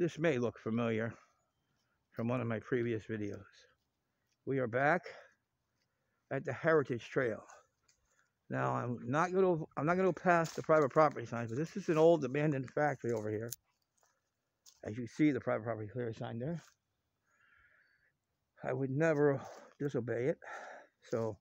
This may look familiar from one of my previous videos. We are back at the Heritage Trail. Now I'm not going to pass the private property signs, but this is an old abandoned factory over here. As you see, the private property clear sign there. I would never disobey it, so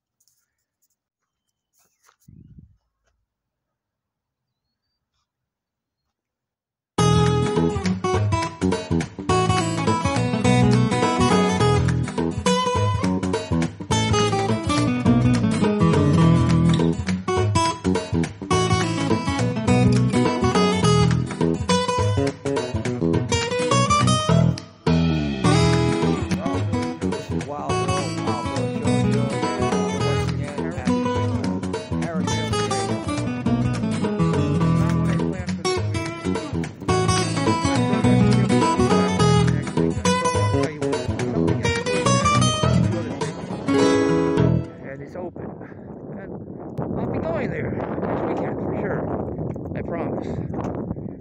there next weekend for sure. I promise.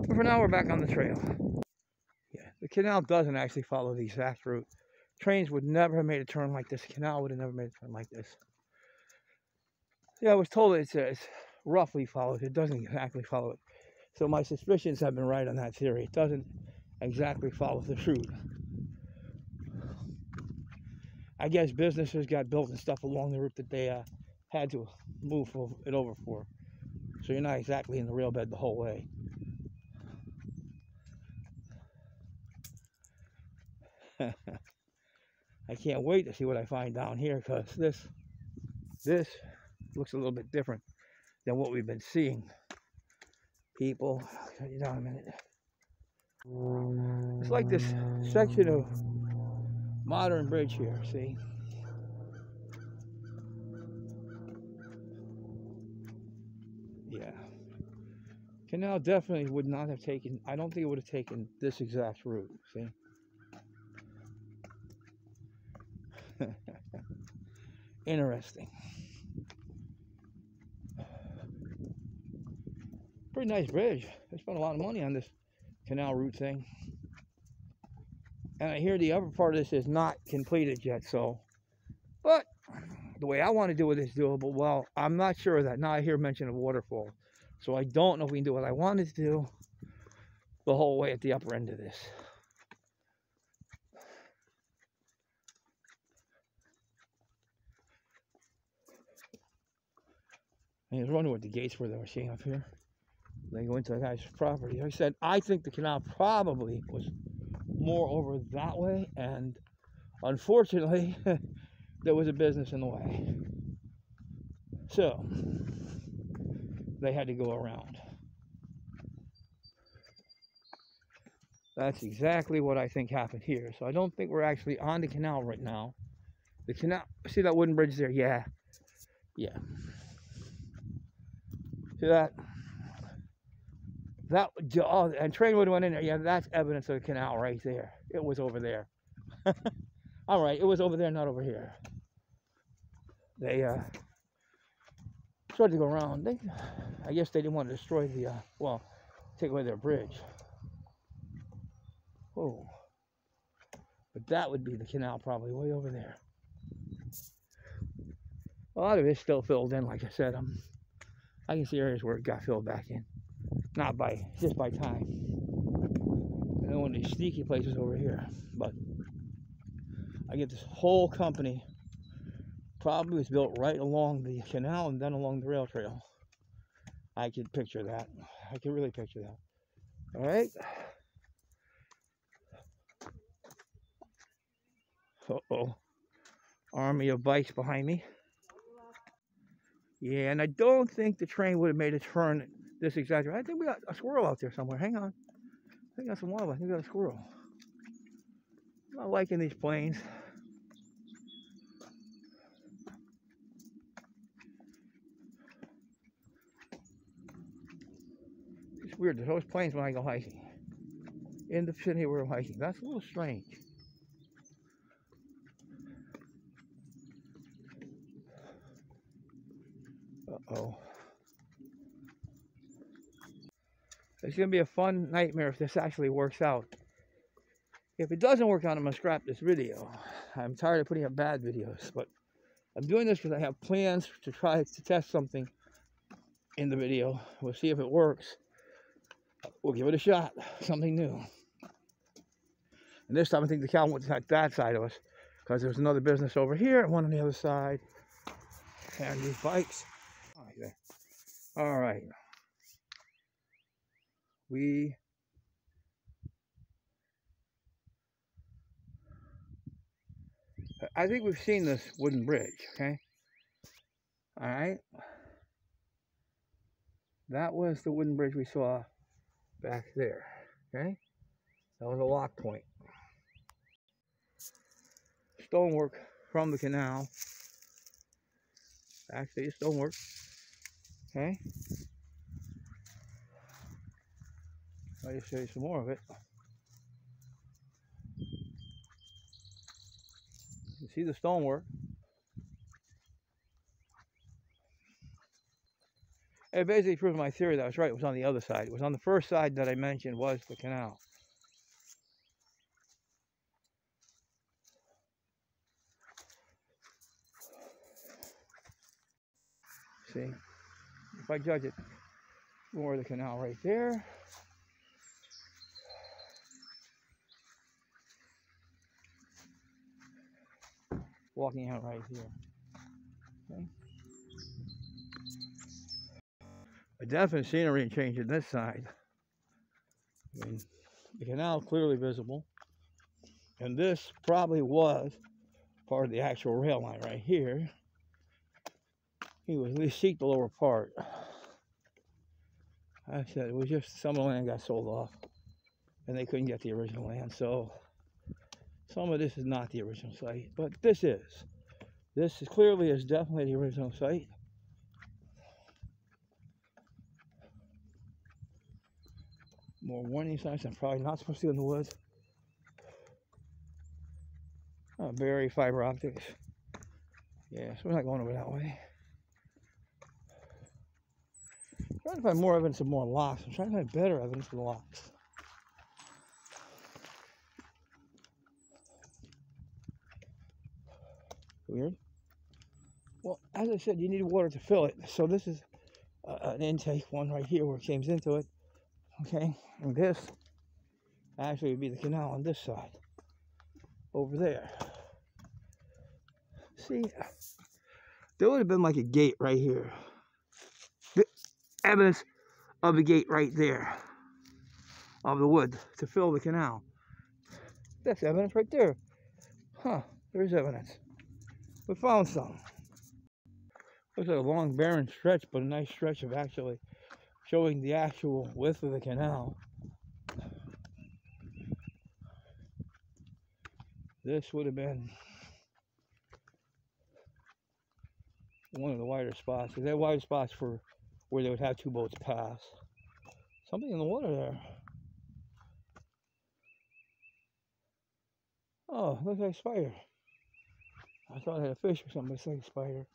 But for now, we're back on the trail. Yeah, the canal doesn't actually follow the exact route. Trains would never have made a turn like this. The canal would have never made a turn like this. Yeah, I was told it's roughly followed. It doesn't exactly follow it. So my suspicions have been right on that theory. It doesn't exactly follow the route. I guess businesses got built and stuff along the route that they had to move it over for. So you're not exactly in the rail bed the whole way. I can't wait to see what I find down here, because this looks a little bit different than what we've been seeing. People, I'll cut you down a minute. It's like this section of modern bridge here, see? Yeah. Canal definitely would not have taken, I don't think it would have taken this exact route, see? Interesting. Pretty nice bridge. They spent a lot of money on this canal route thing. And I hear the upper part of this is not completed yet, so. But the way I want to do it is doable. Well, I'm not sure of that. Now I hear mention of waterfall. So I don't know if we can do what I wanted to do the whole way at the upper end of this. I was wondering what the gates were that we're seeing up here. They go into the guy's property. Like I said, I think the canal probably was more over that way, and unfortunately, there was a business in the way. So, they had to go around. That's exactly what I think happened here. So I don't think we're actually on the canal right now. The canal, see that wooden bridge there? Yeah. Yeah. See that? That, oh, and train would have went in there. Yeah, that's evidence of the canal right there. It was over there. All right, it was over there, not over here. They tried to go around. I guess they didn't want to destroy the, well, take away their bridge. Oh, but that would be the canal probably way over there. A lot of it's still filled in, like I said. I can see areas where it got filled back in. Not by, just by time. I know one of these sneaky places over here, but I get this whole company probably was built right along the canal and then along the rail trail. I could picture that. I could really picture that. All right. Uh-oh. Army of bikes behind me. Yeah, and I don't think the train would have made a turn this exact way. I think we got a squirrel out there somewhere. Hang on. I think got some wildlife. I think we got a squirrel. I'm not liking these planes. It's weird. There's always planes when I go hiking. In the vicinity where we're hiking. That's a little strange. Uh-oh. It's going to be a fun nightmare if this actually works out. If it doesn't work out, I'm going to scrap this video. I'm tired of putting up bad videos, but I'm doing this because I have plans to try to test something in the video. We'll see if it works. We'll give it a shot, something new. And this time I think the cow went to that side of us because there's another business over here and one on the other side. And these bikes. All right. I think we've seen this wooden bridge, okay? All right. That was the wooden bridge we saw back there, okay? That was a lock point. Stonework from the canal. Actually, it's stonework, okay? I'll just show you some more of it. You see the stonework. It basically proves my theory that I was right. It was on the other side. It was on the first side that I mentioned was the canal. See, if I judge it, more of the canal right there. Walking out right here. Okay. A definite scenery change in this side. I mean, the canal clearly visible. And this probably was part of the actual rail line right here. He would at least seek the lower part. I said it was just some of the land got sold off and they couldn't get the original land. So some of this is not the original site, but this is. This is clearly is definitely the original site. More warning signs. I'm probably not supposed to go in the woods. Berry fiber optics. Yeah, so we're not going over that way. I'm trying to find more evidence of more locks. I'm trying to find better evidence of the locks. Weird. Well, as I said, you need water to fill it. So this is an intake one right here where it comes into it. Okay, and this actually would be the canal on this side. Over there. See, there would have been like a gate right here. The evidence of the gate right there. Of the wood to fill the canal. That's evidence right there. Huh, there's evidence. We found some. Looks like a long barren stretch, but a nice stretch of actually showing the actual width of the canal. This would have been one of the wider spots. Because they have wider spots for where they would have two boats pass. Something in the water there. Oh, looks like a spider. I thought I had a fish or something, but it's like a spider.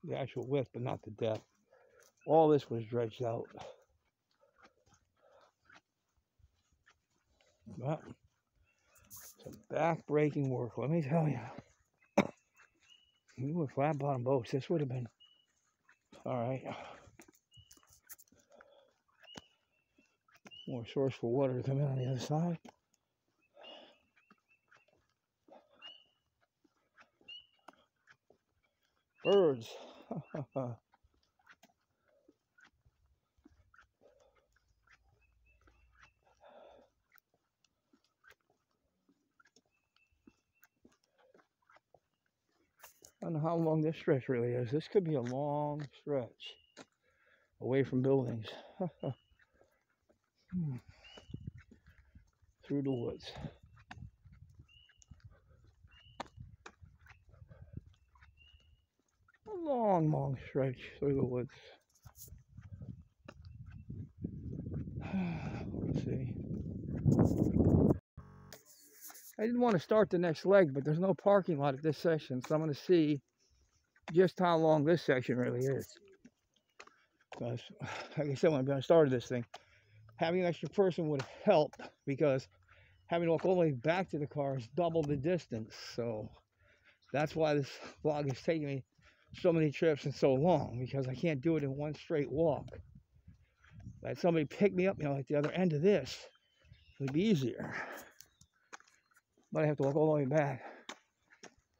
The actual width, but not the depth. All this was dredged out. Well, some back-breaking work, let me tell you. We were flat-bottom boats. This would have been all right. More source for water to come in on the other side. Birds. I don't know how long this stretch really is. This could be a long stretch away from buildings. Through the woods. A long, long stretch through the woods. Let's see. I didn't want to start the next leg, but there's no parking lot at this section, so I'm going to see just how long this section really is. Because, like I said, when I started this thing, having an extra person would help, because having to walk all the way back to the car is double the distance. So that's why this vlog is taking me so many trips and so long, because I can't do it in one straight walk. Let somebody pick me up, at the other end of this, it would be easier. But I have to walk all the way back.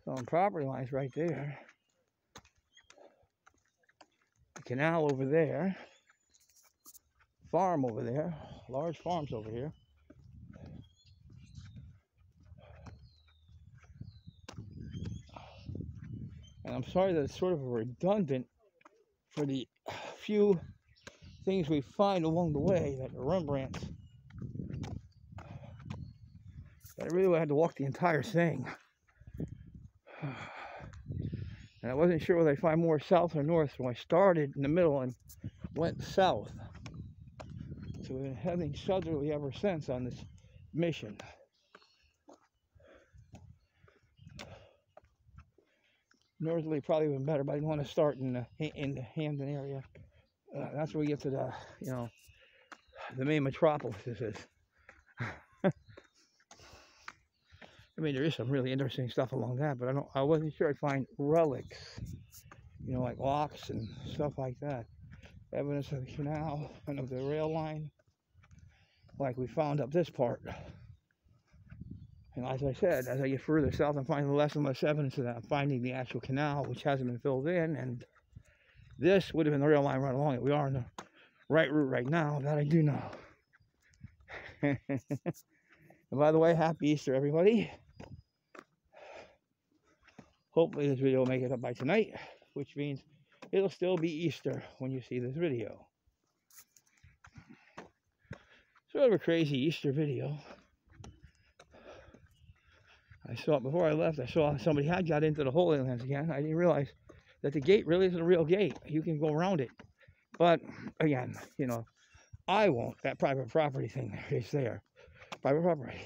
So the property line's right there. The canal over there. Farm over there. Large farms over here. And I'm sorry that it's sort of redundant for the few things we find along the way that are Rembrandts. I really had to walk the entire thing. And I wasn't sure whether I'd find more south or north, so I started in the middle and went south. So we've been heading southerly ever since on this mission. Northerly probably would have been better, but I didn't want to start in the Hamden area. That's where we get to the, the main metropolis. This is. I mean, there is some really interesting stuff along that, but I wasn't sure I'd find relics, like locks and stuff like that. Evidence of the canal and of the rail line, like we found up this part. And as I said, as I get further south, I'm finding less and less evidence of that. I'm finding the actual canal, which hasn't been filled in, and this would have been the rail line right along it. We are on the right route right now, that I do know. And by the way, happy Easter, everybody. Hopefully this video will make it up by tonight, which means it'll still be Easter when you see this video. Sort of a crazy Easter video. I saw it before I left. I saw somebody had got into the Holy Lands again. I didn't realize that the gate really isn't a real gate. You can go around it. But again, I won't. That private property thing is there. Private property.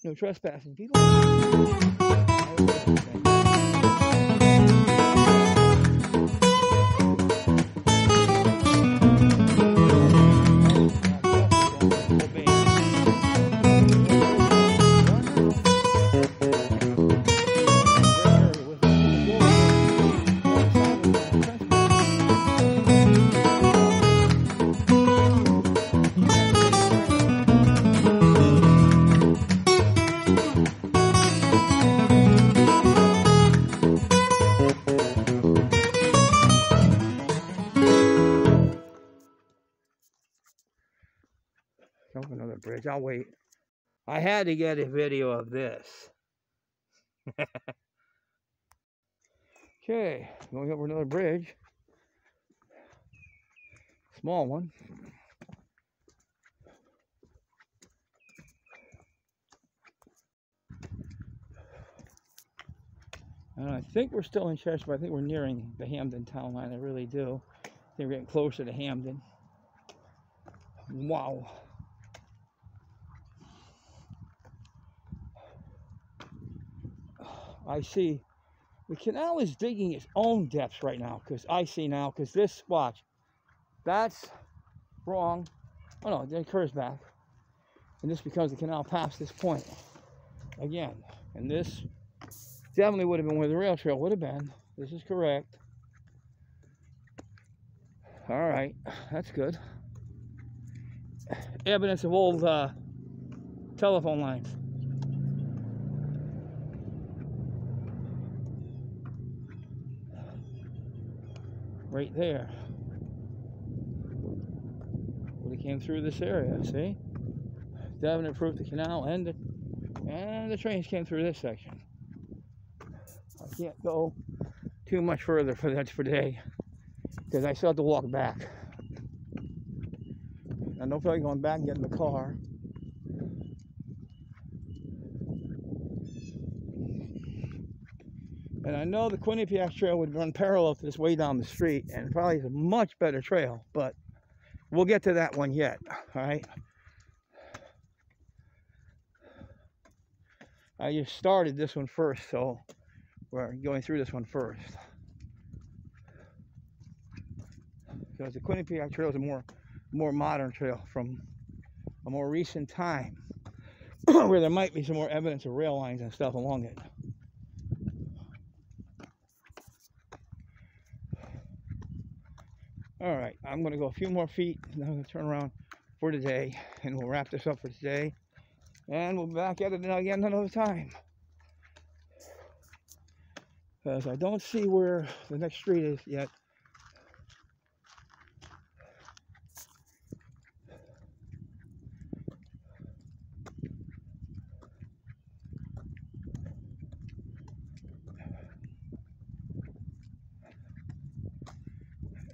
No trespassing, people. Another bridge. I'll wait. I had to get a video of this. Okay, going over another bridge. Small one. And I think we're still in Chester, but I think we're nearing the Hamden town line. I really do. I think we're getting closer to Hamden. Wow. I see the canal is digging its own depths right now, because I see now, because this, watch, that's wrong. Oh no, then it curves back. And this becomes the canal past this point again. And this definitely would have been where the rail trail would have been. This is correct. All right, that's good. Evidence of old telephone lines. Right there. Would have came through this area, see? Definite proof the canal and the trains came through this section. I can't go too much further for that for today, because I still have to walk back. I don't feel like going back and getting the car. And I know the Quinnipiac Trail would run parallel to this way down the street, and probably is a much better trail, but we'll get to that one yet, all right? I just started this one first, so we're going through this one first. Because the Quinnipiac Trail is a more modern trail from a more recent time where there might be some more evidence of rail lines and stuff along it. All right, I'm going to go a few more feet, and then I'm going to turn around for today, and we'll wrap this up for today, and we'll be back at it again another time. Because I don't see where the next street is yet.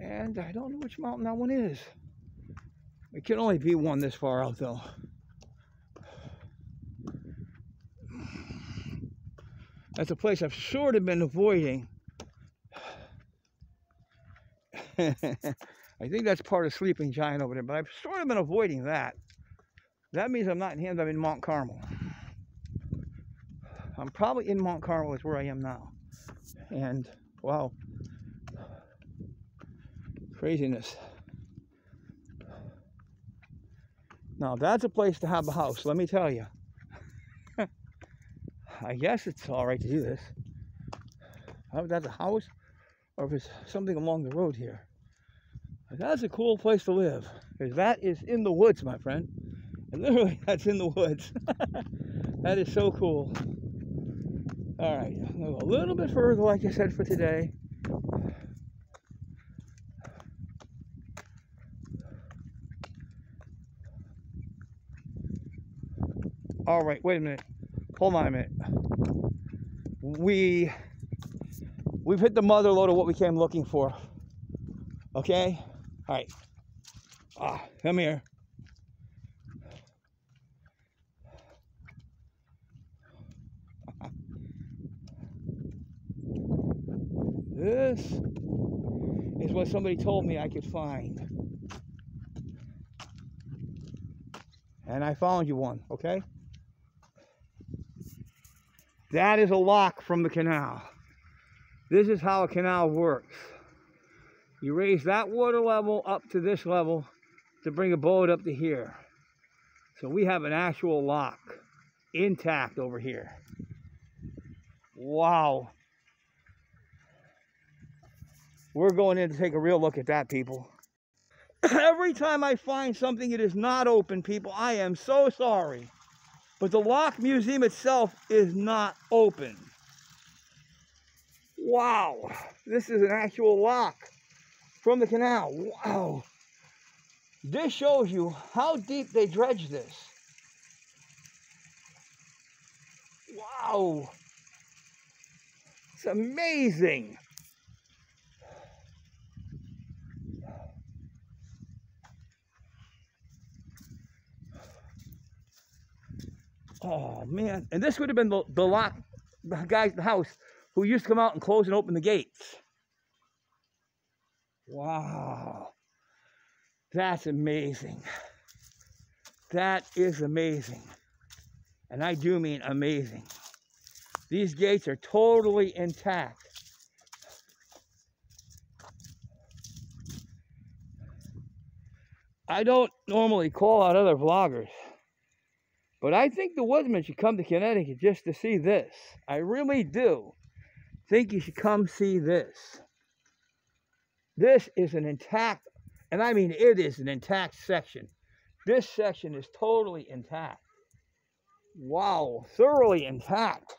And I don't know which mountain that one is. It can only be one this far out, though. That's a place I've sort of been avoiding. I think that's part of Sleeping Giant over there, but I've sort of been avoiding that. That means I'm not in Hamden, I'm in Mount Carmel. I'm probably in Mount Carmel is where I am now. And, wow. Craziness. Now, that's a place to have a house, let me tell you. I guess it's all right to do this. I don't know if that's a house or if it's something along the road here. But that's a cool place to live, because that is in the woods, my friend. And literally, that's in the woods. That is so cool. All right, I'm gonna go a little bit further, like I said, for today. All right, wait a minute. Hold on a minute. We've hit the mother lode of what we came looking for. Okay? All right. Come here. This is what somebody told me I could find. And I found you one, okay? That is a lock from the canal. This is how a canal works. You raise that water level up to this level to bring a boat up to here. So we have an actual lock intact over here. Wow. We're going in to take a real look at that, people. Every time I find something that is not open, people, I am so sorry. But the Lock Museum itself is not open. Wow, this is an actual lock from the canal. Wow. This shows you how deep they dredged this. Wow. It's amazing. Oh, man. And this would have been the guy at the house who used to come out and close and open the gates. Wow. That's amazing. That is amazing. And I do mean amazing. These gates are totally intact. I don't normally call out other vloggers, but I think the woodsman should come to Connecticut just to see this. I really do think you should come see this. This is an intact, and I mean it is an intact section. This section is totally intact. Wow, thoroughly intact.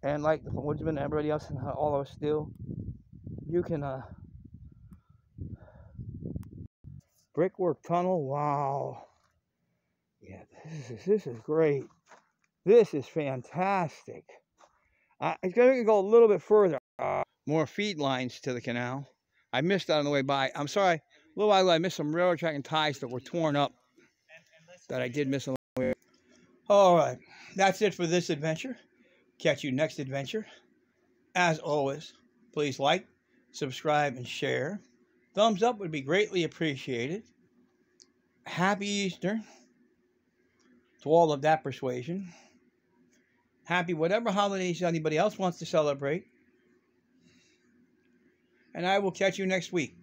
And like the woodsman and everybody else and all of us do, you can brickwork tunnel. Wow. Yeah, this is great. This is fantastic. It's going to go a little bit further. More feed lines to the canal. I missed that on the way by. I'm sorry. A little while ago, I missed some railroad track and ties that were torn up. That I did miss on the way. All right. That's it for this adventure. Catch you next adventure. As always, please like, subscribe, and share. Thumbs up would be greatly appreciated. happy Easter to all of that persuasion. Happy whatever holidays anybody else wants to celebrate. And I will catch you next week.